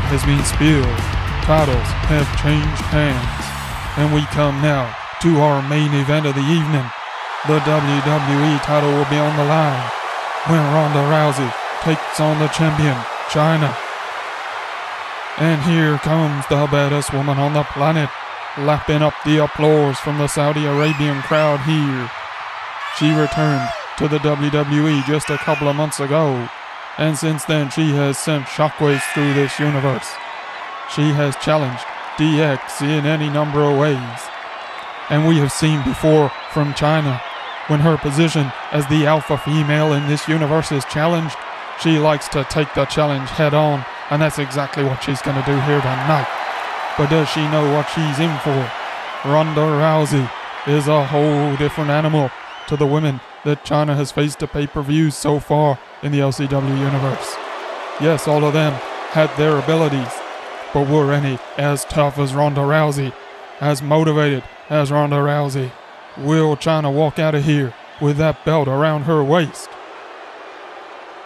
has been spilled. Titles have changed hands. And we come now to our main event of the evening. The WWE title will be on the line when Ronda Rousey takes on the champion, Chyna. And here comes the baddest woman on the planet, lapping up the applause from the Saudi Arabian crowd here. She returned to the WWE just a couple of months ago, and since then she has sent shockwaves through this universe. She has challenged DX in any number of ways. And we have seen before from Chyna, when her position as the alpha female in this universe is challenged, she likes to take the challenge head on, and that's exactly what she's going to do here tonight. But does she know what she's in for? Ronda Rousey is a whole different animal to the women that Chyna has faced at pay-per-views so far in the LCW Universe. Yes, all of them had their abilities, but were any as tough as Ronda Rousey, as motivated as Ronda Rousey? Will Chyna walk out of here with that belt around her waist?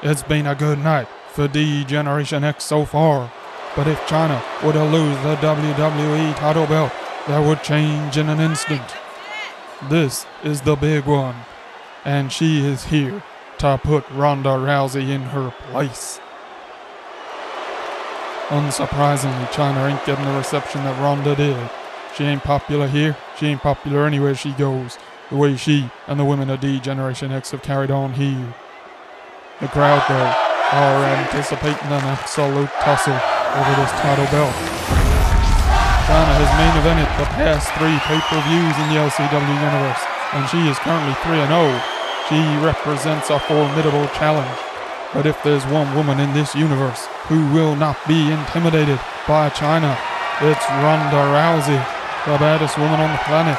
It's been a good night for D-Generation X so far, but if Chyna were to lose the WWE title belt, that would change in an instant. This is the big one, and she is here to put Ronda Rousey in her place. Unsurprisingly, Chyna ain't getting the reception that Ronda did. She ain't popular here, she ain't popular anywhere she goes, the way she and the women of D-Generation X have carried on here. The crowd, though, are anticipating an absolute tussle over this title belt. Chyna has main evented the past 3 pay-per-views in the LCW Universe, and she is currently 3-0. She represents a formidable challenge. But if there's one woman in this universe who will not be intimidated by Chyna, it's Ronda Rousey, the baddest woman on the planet,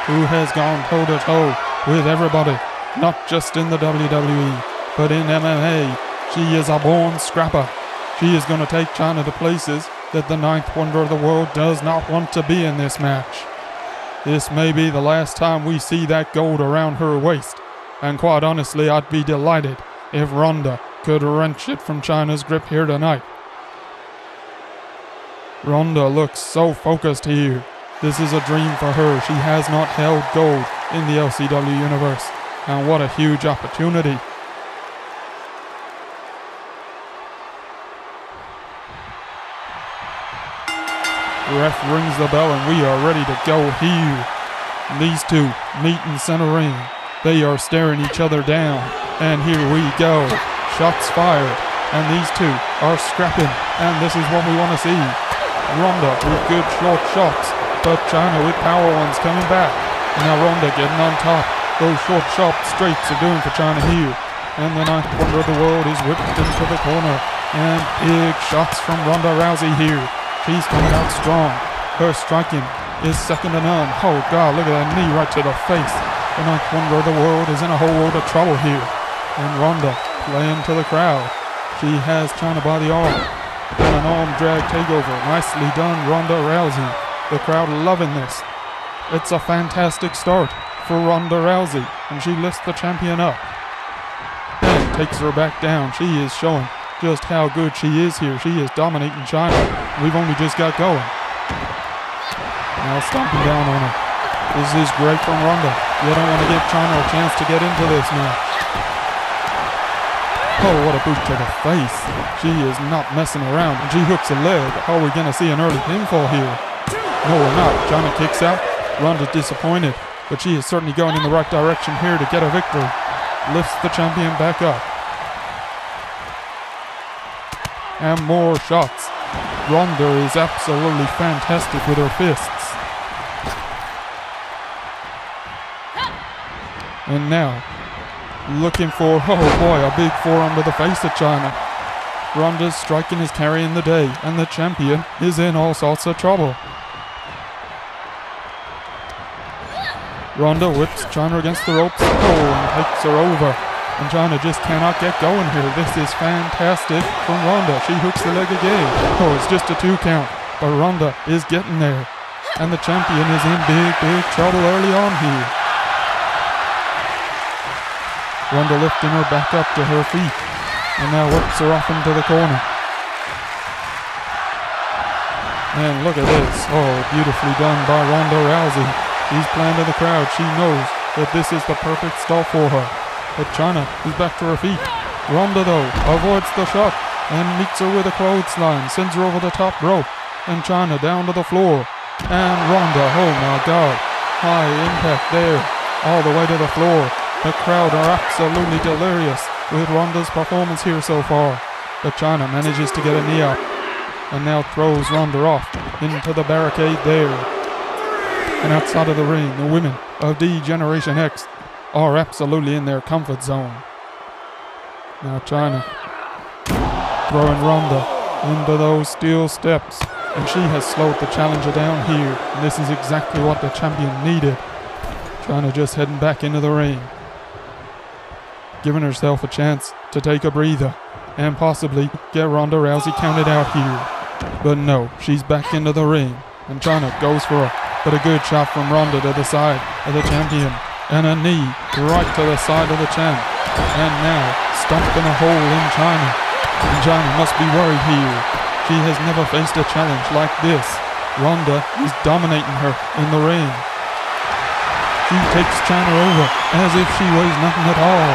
who has gone toe-to-toe with everybody, not just in the WWE, but in MMA. She is a born scrapper. She is going to take Chyna to places that the 9th wonder of the world does not want to be in this match. This may be the last time we see that gold around her waist, and quite honestly, I'd be delighted if Ronda could wrench it from Chyna's grip here tonight. Ronda looks so focused here. This is a dream for her. She has not held gold in the LCW Universe, and what a huge opportunity. The ref rings the bell and we are ready to go here. These two meet in center ring. They are staring each other down, and here we go. Shots fired, and these two are scrapping, and this is what we want to see. Ronda with good short shots, but Chyna with power ones coming back. And now Ronda getting on top. Those short sharp straights are doing for Chyna here. And the 9th wonder of the world is whipped into the corner. And big shots from Ronda Rousey here. She's coming out strong. Her striking is second to none. Oh God, look at that knee right to the face. The 9th wonder of the world is in a whole world of trouble here. And Ronda playing to the crowd. She has Chyna by the arm. And an arm drag takeover. Nicely done, Ronda Rousey. The crowd loving this. It's a fantastic start for Ronda Rousey. And she lifts the champion up. And takes her back down. She is showing just how good she is here. She is dominating Chyna. We've only just got going. Now stomping down on her. This is great from Ronda. You don't want to give Chyna a chance to get into this match. Oh, what a boot to the face. She is not messing around. And she hooks a leg. Are we going to see an early pinfall here? No, we're not. Chyna kicks out. Ronda's disappointed. But she is certainly going in the right direction here to get a victory. Lifts the champion back up. And more shots. Ronda is absolutely fantastic with her fists. And now, looking for, oh boy, a big forearm to the face of Chyna. Ronda's striking is carrying the day, and the champion is in all sorts of trouble. Ronda whips Chyna against the ropes, and takes her over. And Chyna just cannot get going here. This is fantastic from Ronda. She hooks the leg again. Oh, it's just a 2 count. But Ronda is getting there. And the champion is in big, big trouble early on here. Ronda lifting her back up to her feet. And now whips her off into the corner. And look at this. Oh, beautifully done by Ronda Rousey. She's playing to the crowd. She knows that this is the perfect stall for her. But Chyna is back to her feet. Ronda, though, avoids the shot and meets her with a clothesline, sends her over the top rope, and Chyna down to the floor. And Ronda, oh my God, high impact there, all the way to the floor. The crowd are absolutely delirious with Ronda's performance here so far. But Chyna manages to get a knee up, and now throws Ronda off into the barricade there. And outside of the ring, the women of D-Generation X are absolutely in their comfort zone. Now Chyna throwing Ronda into those steel steps, and she has slowed the challenger down here, and this is exactly what the champion needed. Chyna just heading back into the ring, giving herself a chance to take a breather and possibly get Ronda Rousey counted out here. But no, she's back into the ring, and Chyna goes for her, but a good shot from Ronda to the side of the champion, and a knee right to the side of the champ, and now stomping a hole in Chyna. And Chyna must be worried here. She has never faced a challenge like this. Ronda is dominating her in the ring. She takes Chyna over as if she weighs nothing at all.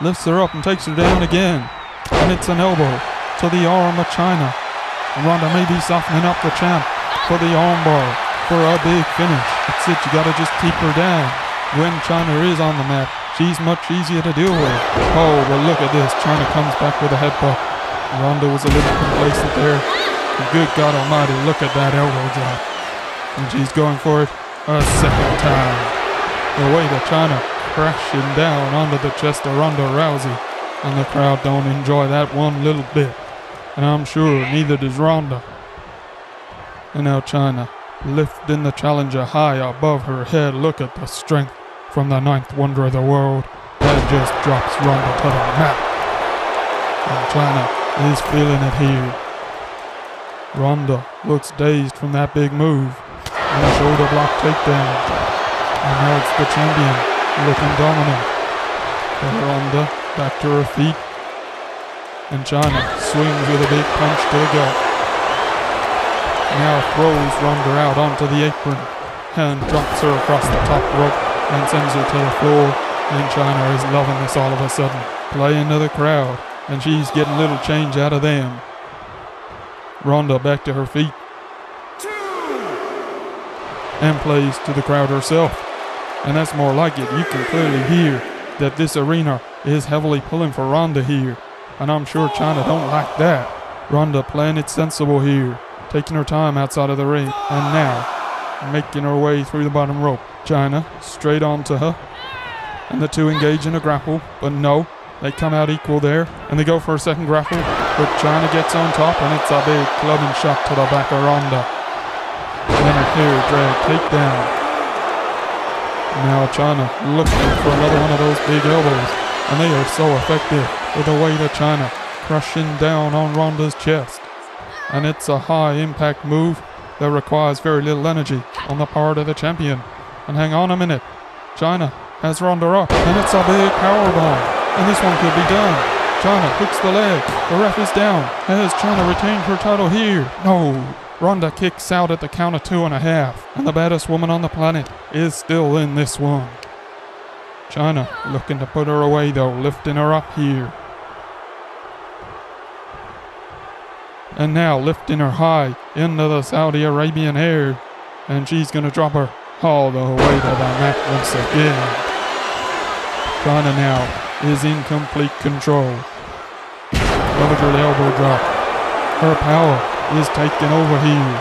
Lifts her up and takes her down again. And it's an elbow to the arm of Chyna. And Ronda may be softening up the champ for the armbar for a big finish. That's it, you gotta just keep her down. When Chyna is on the mat, she's much easier to deal with. Oh, well look at this. Chyna comes back with a headbutt. Ronda was a little complacent there. And good God almighty, look at that elbow drop. And she's going for it a second time. The way that Chyna crashing down onto the chest of Ronda Rousey. And the crowd don't enjoy that one little bit. And I'm sure neither does Ronda. And now Chyna lifting the challenger high above her head. Look at the strength from the ninth wonder of the world. That just drops Ronda to the mat. And Chyna is feeling it here. Ronda looks dazed from that big move. And a shoulder block takedown. And now it's the champion looking dominant. But Ronda back to her feet. And Chyna swings with a big punch to the gut. Now throws Ronda out onto the apron and drops her across the top rope and sends her to the floor. And Chyna is loving this all of a sudden. Playing to the crowd, and she's getting a little change out of them. Ronda back to her feet. And plays to the crowd herself. And that's more like it. You can clearly hear that this arena is heavily pulling for Ronda here. And I'm sure Chyna don't like that. Ronda playing it sensible here. Taking her time outside of the ring, and now making her way through the bottom rope. Chyna straight onto her, and the two engage in a grapple, but no, they come out equal there, and they go for a second grapple, but Chyna gets on top, and it's a big clubbing shot to the back of Ronda. And then a hair drag takedown. Now Chyna looking for another one of those big elbows, and they are so effective with the weight of Chyna crushing down on Ronda's chest. And it's a high impact move that requires very little energy on the part of the champion. And hang on a minute, Chyna has Ronda up, and it's a big powerbomb, and this one could be done. Chyna hooks the leg, the ref is down. Has Chyna retained her title here? No. Ronda kicks out at the count of 2.5, and the baddest woman on the planet is still in this one. Chyna looking to put her away though, lifting her up here. And now lifting her high into the Saudi Arabian air. And she's going to drop her all the way to the mat once again. Chyna now is in complete control. Look at her elbow drop. Her power is taking over here.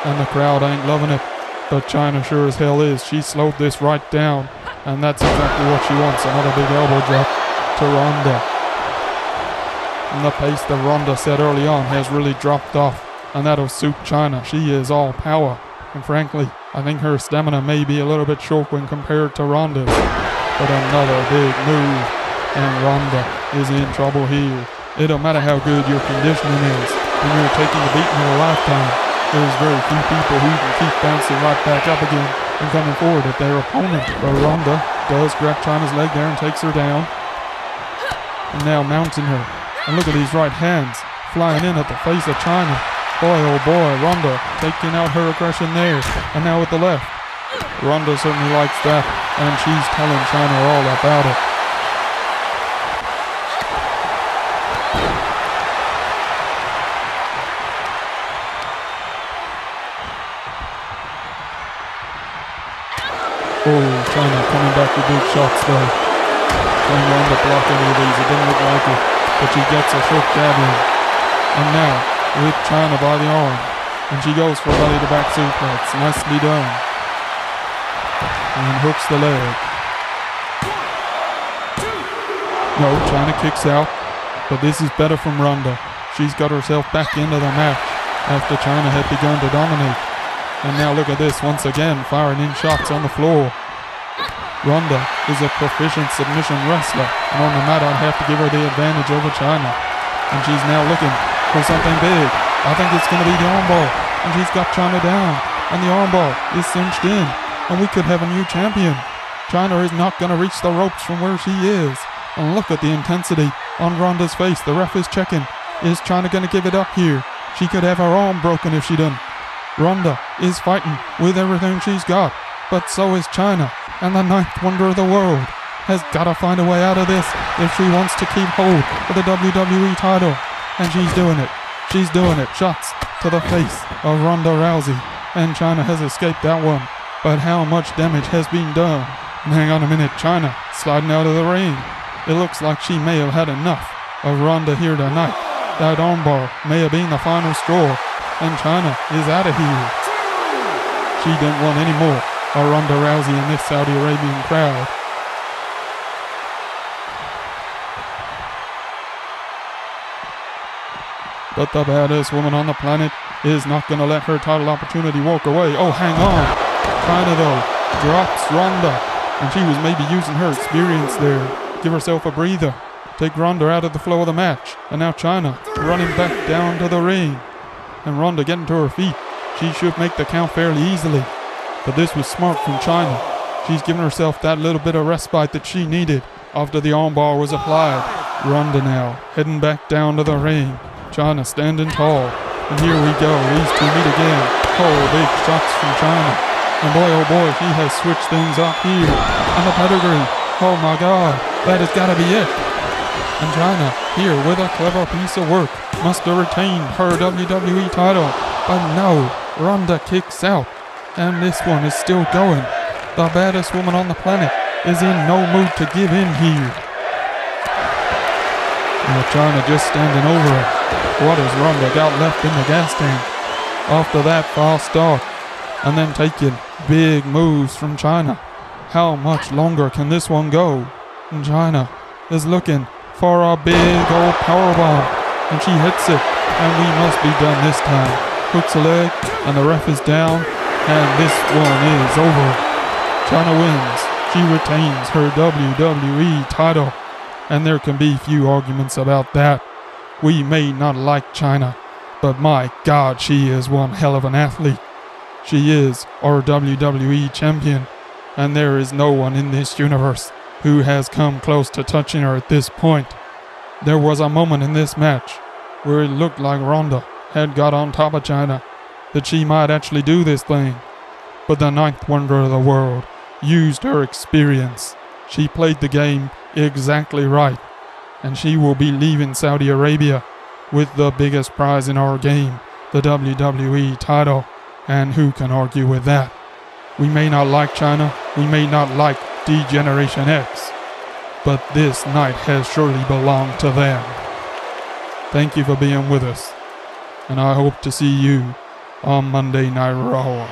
And the crowd ain't loving it. But Chyna sure as hell is. She slowed this right down. And that's exactly what she wants. Another big elbow drop to Ronda. And the pace that Ronda set early on has really dropped off, and that'll suit Chyna. She is all power, and frankly, I think her stamina may be a little bit short when compared to Ronda's. But another big move, and Ronda is in trouble here. It don't matter how good your conditioning is, when you're taking a beating of a lifetime, there's very few people who can keep bouncing right back up again and coming forward at their opponent. But Ronda does grab Chyna's leg there and takes her down. And now mounting her. And look at these right hands flying in at the face of Chyna. Boy, oh boy, Ronda taking out her aggression there. And now with the left. Ronda certainly likes that, and she's telling Chyna all about it. Oh, Chyna coming back with big shots though. Trying Ronda to block any of these, it didn't look like it, but she gets a short jab in. And now, with Chyna by the arm, and she goes for a belly to back suplex, nicely done. And hooks the leg. No, Chyna kicks out, but this is better from Ronda. She's got herself back into the match after Chyna had begun to dominate. And now look at this, once again, firing in shots on the floor. Ronda is a proficient submission wrestler, and on the mat I'd have to give her the advantage over Chyna. And she's now looking for something big. I think it's going to be the armbar, and she's got Chyna down, and the armbar is cinched in, and we could have a new champion. Chyna is not going to reach the ropes from where she is. And look at the intensity on Ronda's face. The ref is checking. Is Chyna going to give it up here? She could have her arm broken if she didn't. Ronda is fighting with everything she's got, but so is Chyna, and the 9th wonder of the world has got to find a way out of this if she wants to keep hold of the WWE title, and she's doing it. She's doing it. Shots to the face of Ronda Rousey, and Chyna has escaped that one, but how much damage has been done? And hang on a minute, Chyna sliding out of the ring. It looks like she may have had enough of Ronda here tonight. That armbar may have been the final straw, and Chyna is out of here. She didn't want any more of Ronda Rousey in this Saudi Arabian crowd. But the baddest woman on the planet is not going to let her title opportunity walk away. Oh, hang on. Chyna, though, drops Ronda, and she was maybe using her experience there. Give herself a breather. Take Ronda out of the flow of the match. And now Chyna running back down to the ring. And Ronda getting to her feet. She should make the count fairly easily. But this was smart from Chyna. She's giving herself that little bit of respite that she needed after the armbar was applied. Ronda now heading back down to the ring. Chyna standing tall. And here we go. These two meet again. Oh, big shots from Chyna. And boy, oh boy, she has switched things up here. And the pedigree. Oh my God. That has got to be it. And Chyna, here with a clever piece of work, must have retained her WWE title. But no, Ronda kicks out. And this one is still going. The baddest woman on the planet is in no mood to give in here. Now Chyna just standing over her. What has Ronda got left in the gas tank? After that fast start, and then taking big moves from Chyna. How much longer can this one go? And Chyna is looking for a big old powerbomb, and she hits it, and we must be done this time. Hooks a leg, and the ref is down, and this one is over. Chyna wins. She retains her WWE title, and there can be few arguments about that. We may not like Chyna, but my God, she is one hell of an athlete. She is our WWE champion, and there is no one in this universe who has come close to touching her at this point. There was a moment in this match where it looked like Ronda had got on top of Chyna, that she might actually do this thing. But the 9th wonder of the world used her experience. She played the game exactly right, and she will be leaving Saudi Arabia with the biggest prize in our game, the WWE title, and who can argue with that? We may not like Chyna, we may not like D-Generation X, but this night has surely belonged to them. Thank you for being with us, and I hope to see you on Monday Night Raw.